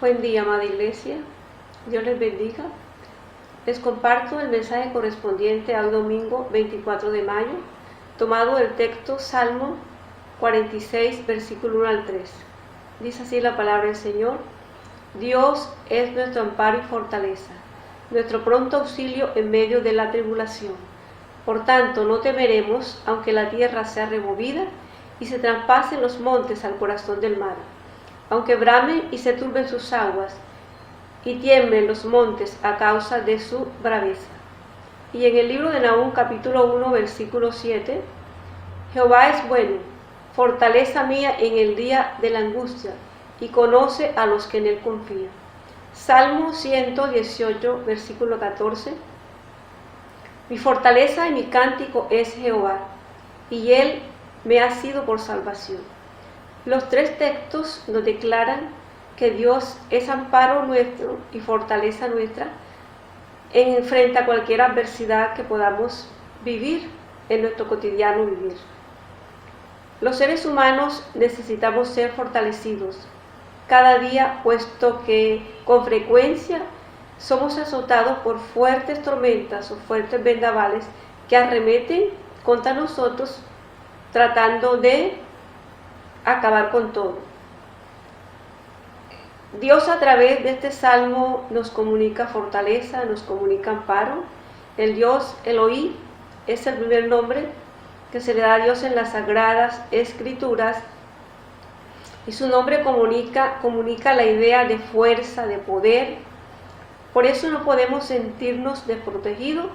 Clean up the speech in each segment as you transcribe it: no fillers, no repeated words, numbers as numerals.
Buen día, amada Iglesia. Dios les bendiga. Les comparto el mensaje correspondiente al domingo 24 de mayo, tomado del texto Salmo 46, versículo 1 al 3. Dice así la palabra del Señor: Dios es nuestro amparo y fortaleza, nuestro pronto auxilio en medio de la tribulación. Por tanto, no temeremos, aunque la tierra sea removida y se traspasen los montes al corazón del mar, aunque bramen y se turben sus aguas, y tiemblen los montes a causa de su braveza. Y en el libro de Nahum, capítulo 1, versículo 7, Jehová es bueno, fortaleza mía en el día de la angustia, y conoce a los que en él confían. Salmo 118, versículo 14, mi fortaleza y mi cántico es Jehová, y él me ha sido por salvación. Los tres textos nos declaran que Dios es amparo nuestro y fortaleza nuestra frente a cualquier adversidad que podamos vivir en nuestro cotidiano vivir. Los seres humanos necesitamos ser fortalecidos cada día, puesto que con frecuencia somos azotados por fuertes tormentas o fuertes vendavales que arremeten contra nosotros tratando de acabar con todo. Dios a través de este salmo nos comunica fortaleza, nos comunica amparo. El Dios Elohim es el primer nombre que se le da a Dios en las Sagradas Escrituras, y su nombre comunica la idea de fuerza, de poder. Por eso no podemos sentirnos desprotegidos,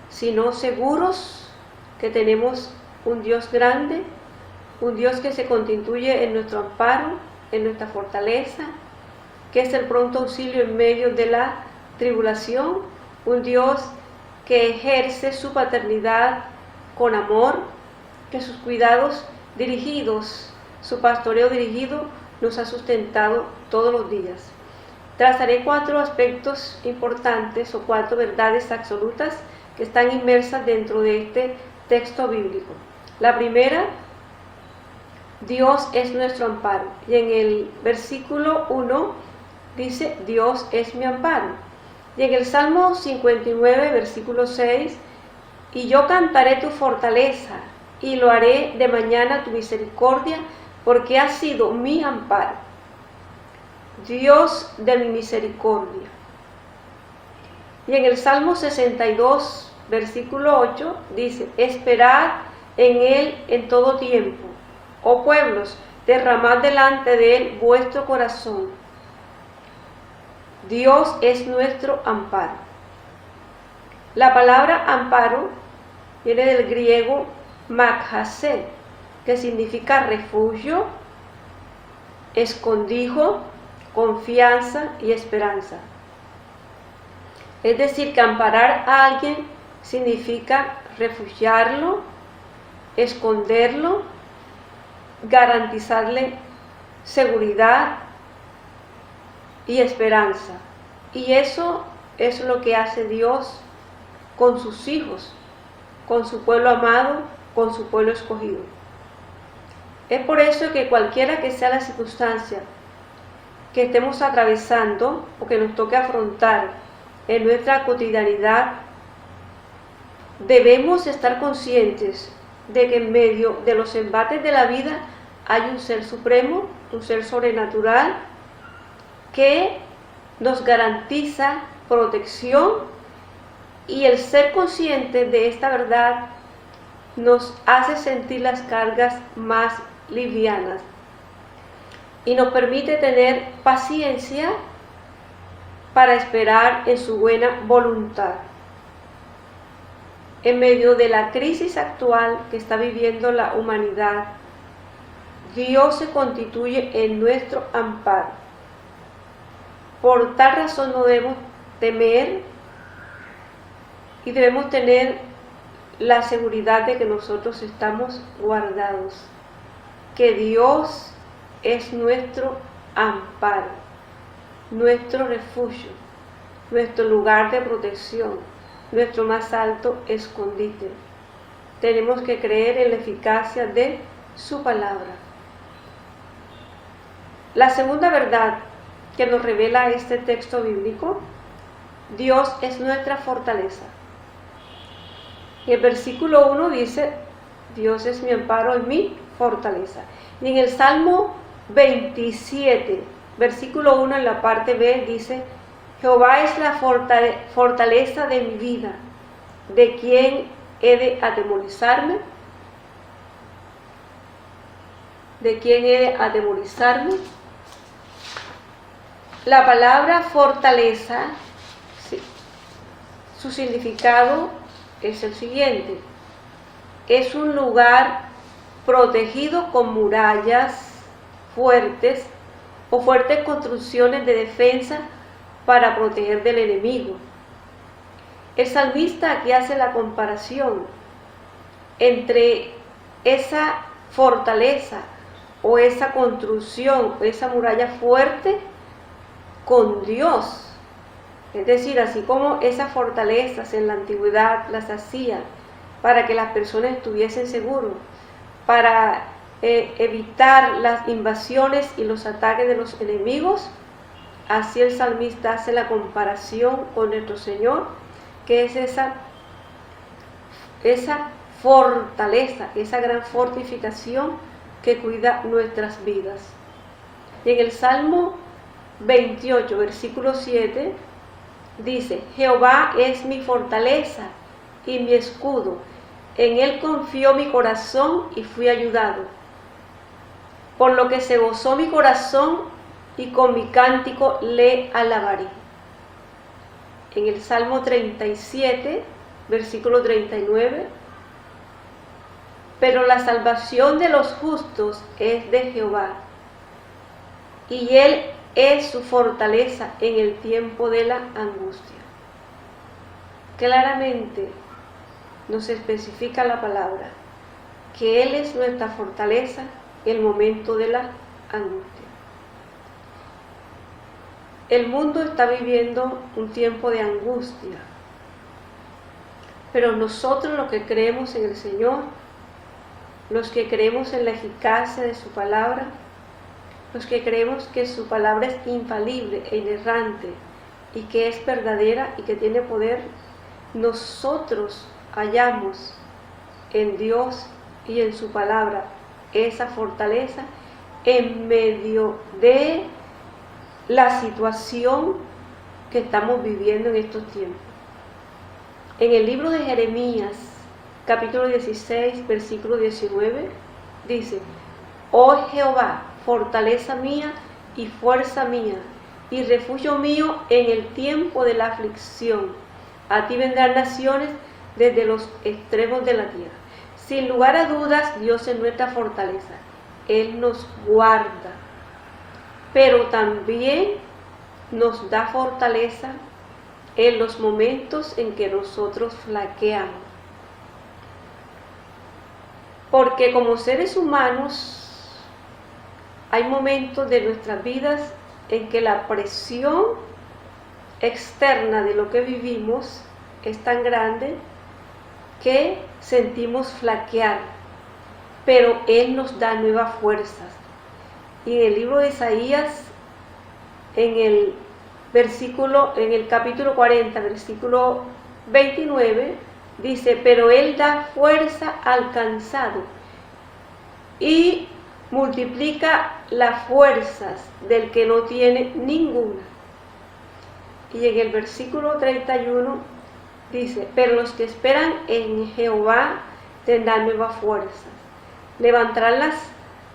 sino seguros que tenemos un Dios grande, un Dios que se constituye en nuestro amparo, en nuestra fortaleza, que es el pronto auxilio en medio de la tribulación, un Dios que ejerce su paternidad con amor, que sus cuidados dirigidos, su pastoreo dirigido nos ha sustentado todos los días. Trazaré 4 aspectos importantes o 4 verdades absolutas que están inmersas dentro de este texto bíblico. La primera: Dios es nuestro amparo. Y en el versículo 1 dice: Dios es mi amparo. Y en el Salmo 59, versículo 6, y yo cantaré tu fortaleza, y lo haré de mañana tu misericordia, porque has sido mi amparo, Dios de mi misericordia. Y en el Salmo 62, versículo 8, dice: esperad en él en todo tiempo, oh pueblos, derramad delante de él vuestro corazón. Dios es nuestro amparo. La palabra amparo viene del griego makhase, que significa refugio, escondrijo, confianza y esperanza. Es decir, que amparar a alguien significa refugiarlo, esconderlo, garantizarle seguridad y esperanza. Y eso es lo que hace Dios con sus hijos, con su pueblo amado, con su pueblo escogido. Es por eso que cualquiera que sea la circunstancia que estemos atravesando o que nos toque afrontar en nuestra cotidianidad, debemos estar conscientes de que en medio de los embates de la vida hay un ser supremo, un ser sobrenatural, que nos garantiza protección, y el ser consciente de esta verdad nos hace sentir las cargas más livianas y nos permite tener paciencia para esperar en su buena voluntad. En medio de la crisis actual que está viviendo la humanidad, Dios se constituye en nuestro amparo. Por tal razón no debemos temer y debemos tener la seguridad de que nosotros estamos guardados, que Dios es nuestro amparo, nuestro refugio, nuestro lugar de protección, nuestro más alto escondite. Tenemos que creer en la eficacia de su palabra. La segunda verdad que nos revela este texto bíblico? Dios es nuestra fortaleza. Y el versículo 1 dice, Dios es mi amparo y mi fortaleza. Y en el Salmo 27, versículo 1 en la parte B dice, Jehová es la fortaleza de mi vida. ¿De quién he de atemorizarme? ¿De quién he de atemorizarme? La palabra fortaleza, sí, su significado es el siguiente: es un lugar protegido con murallas fuertes o fuertes construcciones de defensa para proteger del enemigo. El salmista aquí hace la comparación entre esa fortaleza o esa construcción o esa muralla fuerte con Dios. Es decir, así como esas fortalezas en la antigüedad las hacían para que las personas estuviesen seguros, para evitar las invasiones y los ataques de los enemigos, así el salmista hace la comparación con nuestro Señor, que es esa fortaleza, esa gran fortificación que cuida nuestras vidas. Y en el Salmo 28, versículo 7, dice, Jehová es mi fortaleza y mi escudo, en él confió mi corazón y fui ayudado. Por lo que se gozó mi corazón y con mi cántico le alabaré. En el Salmo 37, versículo 39, pero la salvación de los justos es de Jehová, y él es su fortaleza en el tiempo de la angustia. Claramente nos especifica la palabra que él es nuestra fortaleza en el momento de la angustia. El mundo está viviendo un tiempo de angustia, pero nosotros los que creemos en el Señor, los que creemos en la eficacia de su palabra, los que creemos que su palabra es infalible e inerrante y que es verdadera y que tiene poder, nosotros hallamos en Dios y en su palabra esa fortaleza en medio de la situación que estamos viviendo en estos tiempos. En el libro de Jeremías, capítulo 16, versículo 19, dice, oh Jehová, fortaleza mía y fuerza mía, y refugio mío en el tiempo de la aflicción. A ti vendrán naciones desde los extremos de la tierra. Sin lugar a dudas, Dios es nuestra fortaleza. Él nos guarda, pero también nos da fortaleza en los momentos en que nosotros flaqueamos. Porque como seres humanos, hay momentos de nuestras vidas en que la presión externa de lo que vivimos es tan grande que sentimos flaquear, pero Él nos da nuevas fuerzas. Y en el libro de Isaías, en el capítulo 40, versículo 29, dice, pero Él da fuerza al cansado y multiplica las fuerzas del que no tiene ninguna. Y en el versículo 31 dice, pero los que esperan en Jehová tendrán nuevas fuerzas, levantarán las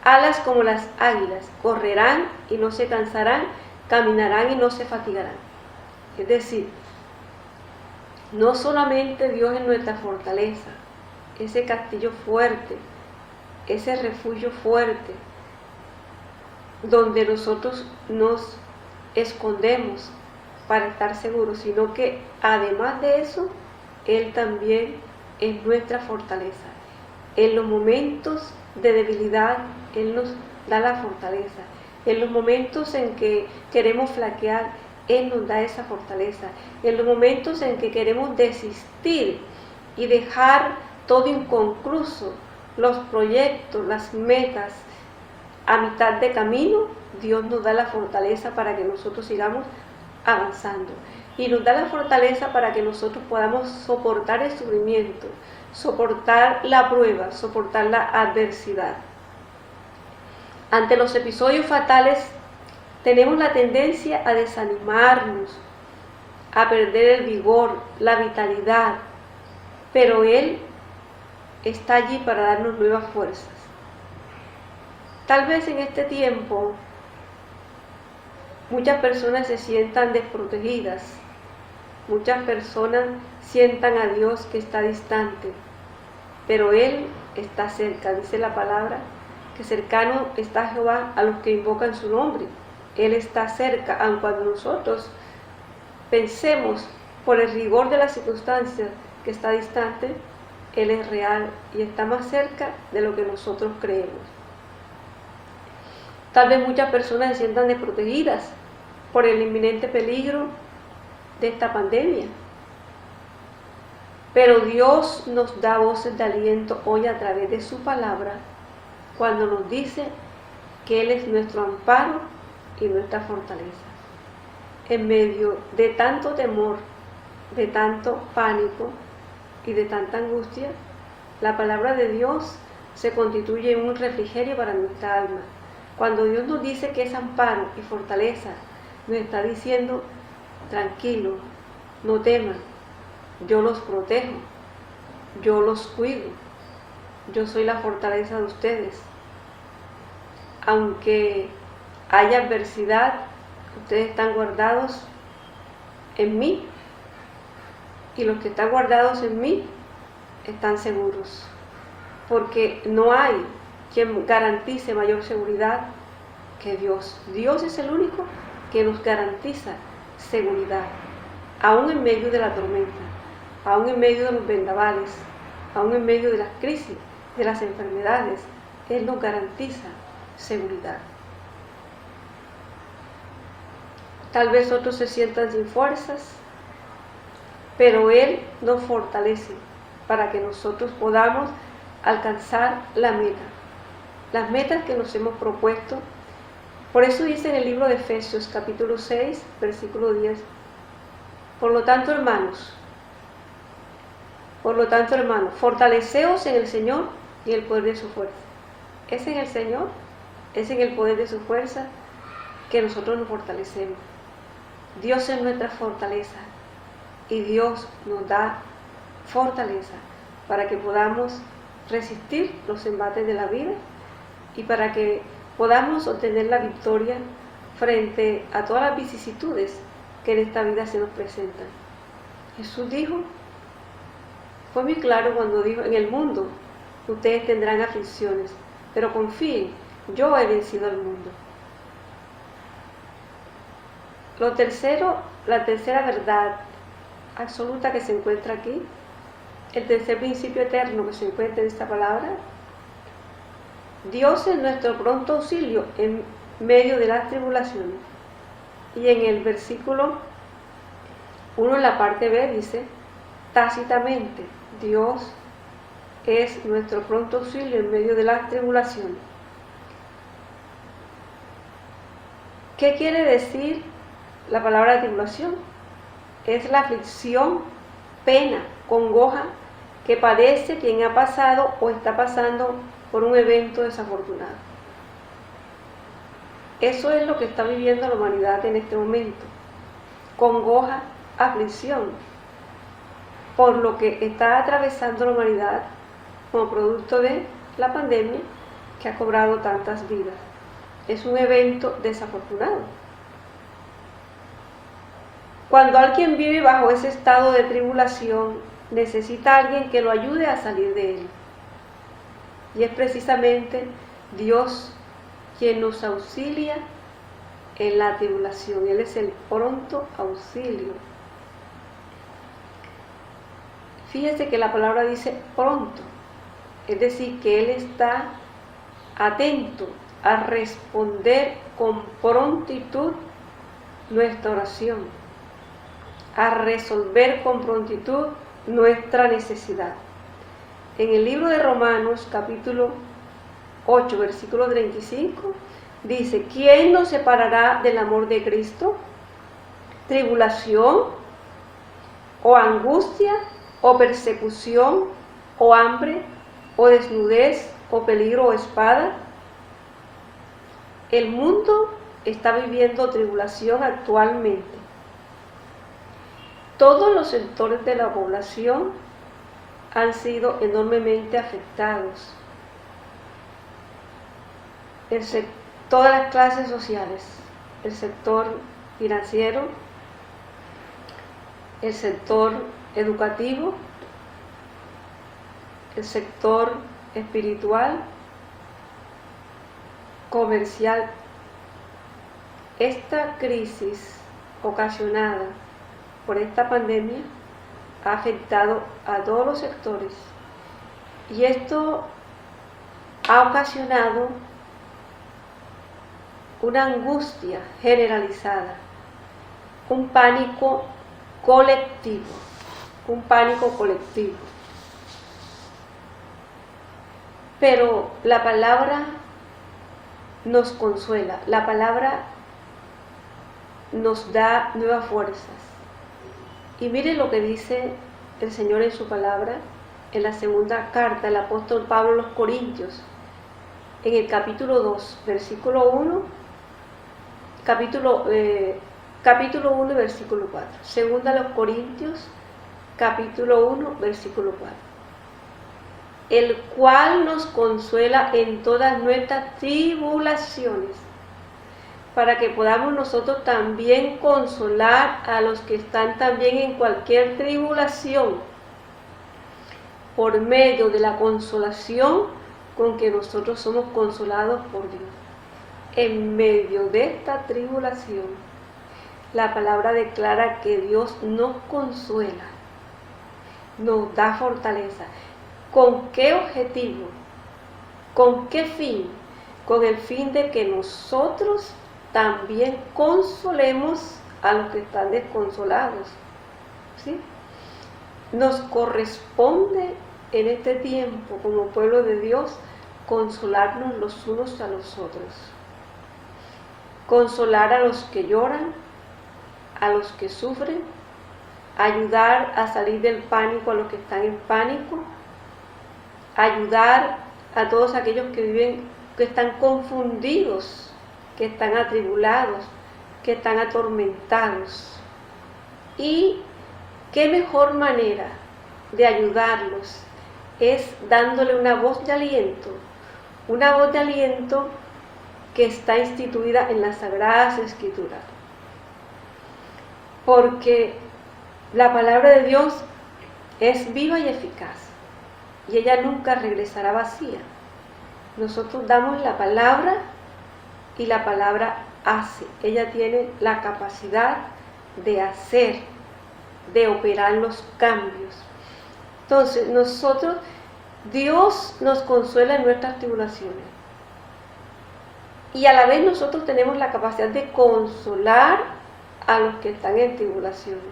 alas como las águilas, correrán y no se cansarán, caminarán y no se fatigarán. Es decir, no solamente Dios es nuestra fortaleza, ese castillo fuerte, ese refugio fuerte, donde nosotros nos escondemos para estar seguros, sino que además de eso, Él también es nuestra fortaleza. En los momentos de debilidad, Él nos da la fortaleza. En los momentos en que queremos flaquear, Él nos da esa fortaleza. En los momentos en que queremos desistir y dejar todo inconcluso, los proyectos, las metas a mitad de camino, Dios nos da la fortaleza para que nosotros sigamos avanzando. Y nos da la fortaleza para que nosotros podamos soportar el sufrimiento, soportar la prueba, soportar la adversidad. Ante los episodios fatales, tenemos la tendencia a desanimarnos, a perder el vigor, la vitalidad, pero Él está allí para darnos nuevas fuerzas. Tal vez en este tiempo muchas personas se sientan desprotegidas, muchas personas sientan a Dios que está distante, pero Él está cerca. Dice la palabra que cercano está Jehová a los que invocan su nombre. Él está cerca, aun cuando nosotros pensemos por el rigor de las circunstancias que está distante, Él es real y está más cerca de lo que nosotros creemos. Tal vez muchas personas se sientan desprotegidas por el inminente peligro de esta pandemia. Pero Dios nos da voces de aliento hoy a través de su palabra, cuando nos dice que Él es nuestro amparo y nuestra fortaleza. En medio de tanto temor, de tanto pánico y de tanta angustia, la palabra de Dios se constituye en un refrigerio para nuestra alma. Cuando Dios nos dice que es amparo y fortaleza, nos está diciendo: tranquilo, no teman, yo los protejo, yo los cuido, yo soy la fortaleza de ustedes. Aunque haya adversidad, ustedes están guardados en mí, y los que están guardados en mí están seguros, porque no hay quien garantice mayor seguridad que Dios. Dios es el único que nos garantiza seguridad, aún en medio de la tormenta, aún en medio de los vendavales, aún en medio de las crisis, de las enfermedades. Él nos garantiza seguridad. Tal vez otros se sientan sin fuerzas, pero Él nos fortalece para que nosotros podamos alcanzar la meta, las metas que nos hemos propuesto. Por eso dice en el libro de Efesios capítulo 6, versículo 10, por lo tanto, hermanos, fortaleceos en el Señor y el poder de su fuerza. Es en el Señor, es en el poder de su fuerza que nosotros nos fortalecemos. Dios es nuestra fortaleza y Dios nos da fortaleza para que podamos resistir los embates de la vida y para que podamos obtener la victoria frente a todas las vicisitudes que en esta vida se nos presentan. Jesús dijo, fue muy claro cuando dijo: en el mundo ustedes tendrán aflicciones, pero confíen, yo he vencido al mundo. La tercera verdad absoluta que se encuentra aquí, el tercer principio eterno que se encuentra en esta palabra: Dios es nuestro pronto auxilio en medio de las tribulaciones. Y en el versículo 1, en la parte B, dice tácitamente: Dios es nuestro pronto auxilio en medio de las tribulaciones. ¿Qué quiere decir la palabra tribulación? Es la aflicción, pena, congoja que padece quien ha pasado o está pasando por un evento desafortunado. Eso es lo que está viviendo la humanidad en este momento. Congoja, aflicción, por lo que está atravesando la humanidad como producto de la pandemia que ha cobrado tantas vidas. Es un evento desafortunado. Cuando alguien vive bajo ese estado de tribulación, necesita a alguien que lo ayude a salir de él. Y es precisamente Dios quien nos auxilia en la tribulación. Él es el pronto auxilio. Fíjese que la palabra dice pronto, es decir, que Él está atento a responder con prontitud nuestra oración, a resolver con prontitud nuestra necesidad. En el libro de Romanos, capítulo 8, versículo 35, Dice, ¿quién nos separará del amor de Cristo? ¿Tribulación? ¿O angustia? ¿O persecución? ¿O hambre? ¿O desnudez? ¿O peligro o espada? El mundo está viviendo tribulación actualmente. Todos los sectores de la población han sido enormemente afectados. Todas las clases sociales, el sector financiero, el sector educativo, el sector espiritual, comercial. Esta crisis ocasionada por esta pandemia ha afectado a todos los sectores y esto ha ocasionado una angustia generalizada, un pánico colectivo, Pero la palabra nos consuela, la palabra nos da nuevas fuerzas. Y mire lo que dice el Señor en su palabra, en la segunda carta del apóstol Pablo a los Corintios, en el capítulo 2, versículo 1, capítulo 1 y versículo 4. Segunda a los Corintios, capítulo 1, versículo 4. El cual nos consuela en todas nuestras tribulaciones, para que podamos nosotros también consolar a los que están también en cualquier tribulación, por medio de la consolación con que nosotros somos consolados por Dios. En medio de esta tribulación, la palabra declara que Dios nos consuela, nos da fortaleza. ¿Con qué objetivo? ¿Con qué fin? Con el fin de que nosotros también consolemos a los que están desconsolados. ¿Sí? Nos corresponde en este tiempo, como pueblo de Dios, consolarnos los unos a los otros. Consolar a los que lloran, a los que sufren, ayudar a salir del pánico a los que están en pánico, ayudar a todos aquellos que viven, que están confundidos, que están atribulados, que están atormentados. Y qué mejor manera de ayudarlos es dándole una voz de aliento que está instituida en las Sagradas Escrituras. Porque la palabra de Dios es viva y eficaz, y ella nunca regresará vacía. Nosotros damos la palabra y la palabra hace. Ella tiene la capacidad de hacer, de operar los cambios. Entonces, Dios nos consuela en nuestras tribulaciones. Y a la vez nosotros tenemos la capacidad de consolar a los que están en tribulaciones.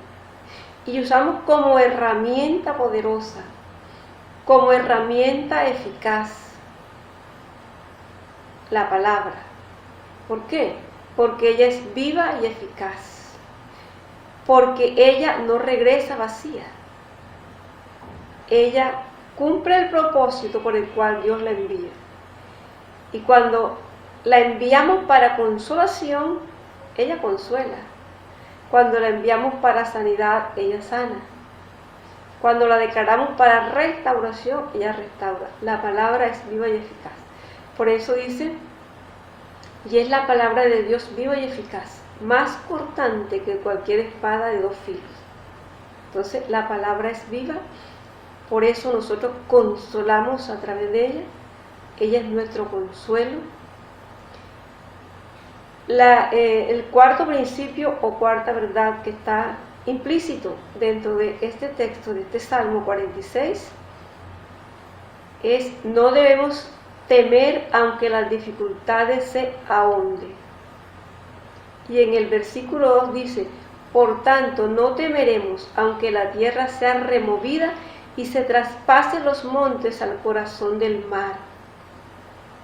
Y usamos como herramienta poderosa, como herramienta eficaz, la palabra. ¿Por qué? Porque ella es viva y eficaz. Porque ella no regresa vacía. Ella cumple el propósito por el cual Dios la envía. Y cuando la enviamos para consolación, ella consuela. Cuando la enviamos para sanidad, ella sana. Cuando la declaramos para restauración, ella restaura. La palabra es viva y eficaz. Por eso dice, y es la palabra de Dios viva y eficaz, más cortante que cualquier espada de 2 filos. Entonces, la palabra es viva, por eso nosotros consolamos a través de ella. Ella es nuestro consuelo. El cuarto principio o cuarta verdad que está implícito dentro de este texto, de este Salmo 46, es: no debemos temer aunque las dificultades se ahonden. Y en el versículo 2 dice: por tanto no temeremos aunque la tierra sea removida y se traspasen los montes al corazón del mar.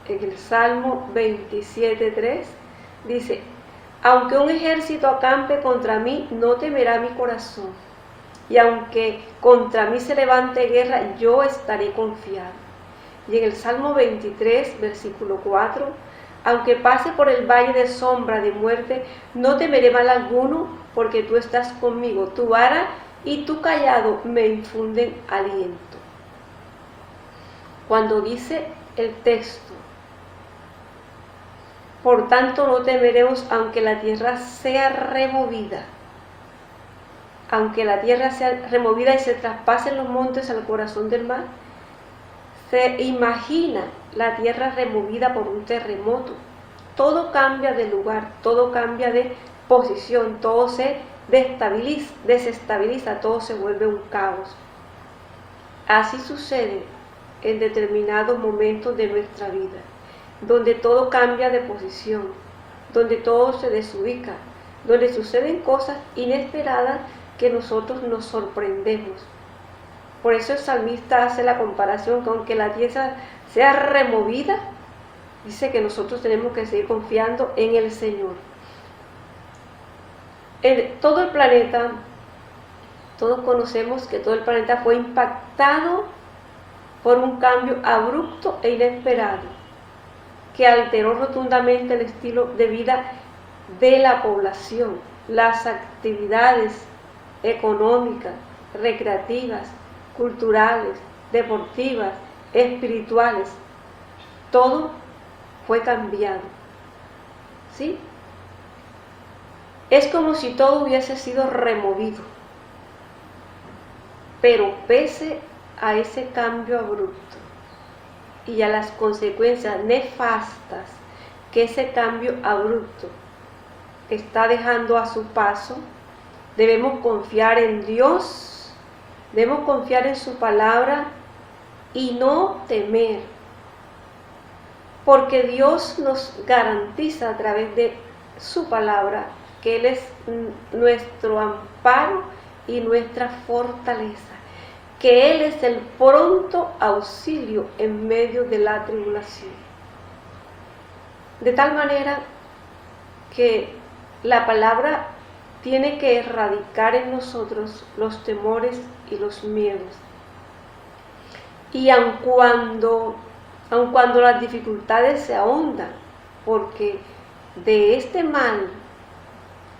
en el Salmo 27:3, dice: aunque un ejército acampe contra mí, no temerá mi corazón, y aunque contra mí se levante guerra, yo estaré confiado. Y en el Salmo 23, versículo 4, aunque pase por el valle de sombra de muerte, no temeré mal alguno, porque tú estás conmigo, tu vara y tu cayado me infunden aliento. Cuando dice el texto: por tanto no temeremos aunque la tierra sea removida, aunque la tierra sea removida y se traspasen los montes al corazón del mar, se imagina la tierra removida por un terremoto. Todo cambia de lugar, todo cambia de posición, todo se desestabiliza, todo se vuelve un caos. Así sucede en determinados momentos de nuestra vida, donde todo cambia de posición, donde todo se desubica, donde suceden cosas inesperadas que nosotros nos sorprendemos. Por eso el salmista hace la comparación que aunque la tierra sea removida, dice que nosotros tenemos que seguir confiando en el Señor. Todo el planeta, todos conocemos que todo el planeta fue impactado por un cambio abrupto e inesperado, que alteró rotundamente el estilo de vida de la población, las actividades económicas, recreativas, culturales, deportivas, espirituales. Todo fue cambiado, ¿sí? Es como si todo hubiese sido removido, pero pese a ese cambio abrupto y a las consecuencias nefastas que ese cambio abrupto está dejando a su paso, debemos confiar en Dios, debemos confiar en su palabra y no temer, porque Dios nos garantiza a través de su palabra que Él es nuestro amparo y nuestra fortaleza, que Él es el pronto auxilio en medio de la tribulación. De tal manera que la palabra tiene que erradicar en nosotros los temores y los miedos. Y aun cuando las dificultades se ahondan, porque de este mal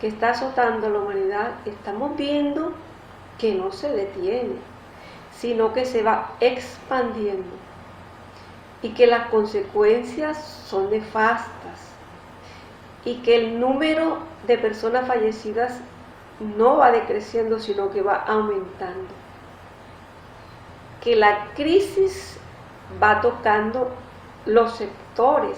que está azotando a la humanidad, estamos viendo que no se detiene, sino que se va expandiendo y que las consecuencias son nefastas y que el número de personas fallecidas no va decreciendo, sino que va aumentando, que la crisis va tocando los sectores